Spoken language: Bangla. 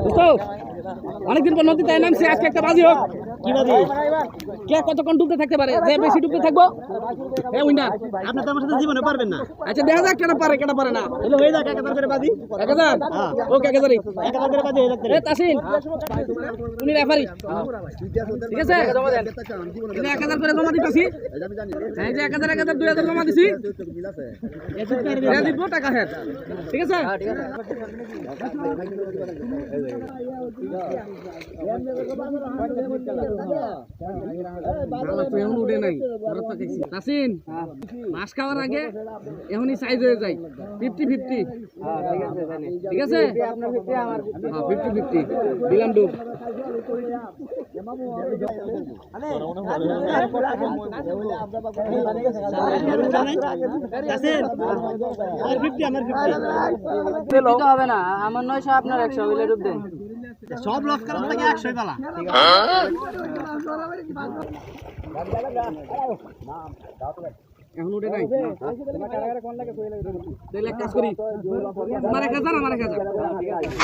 বুঝছো অনেকদিন পর নদীতে নামছি আজকে একটা বাজি হোক কি বাজি কে কতক্ষণ ডুবতে থাকতে পারে যে বেশি ডুবতে থাকবো হ্যাঁ উইনার আপনি তো আমার সাথে জীবনে পারবেন না আচ্ছা দেখা যাক কেন পারে না হলো হয়ে যাক 1000 করে বাজি 1000 ওকে 1000 1000 করে বাজি হয়ে যাক এ তাসিন উনি রেফারি ঠিক আছে তিনি 1000 করে জমা দিতেছি এই যে 1000 2000 জমা দিছি এটা দিব টাকা হেড ঠিক আছে উঠে নাই তাসিন মাছ খাওয়ার আগে এখনই সাইজ হয়ে যায় 50-50 ঠিক আছে 50-50 দিলাম ডুব হবে না আমার 900 আপনার 100 মিলে ডুব দেন সব লস করার থেকে 100 গলা এখন উঠে নাই তাহলে এক কাজ করি আমার 1000 আমার 1000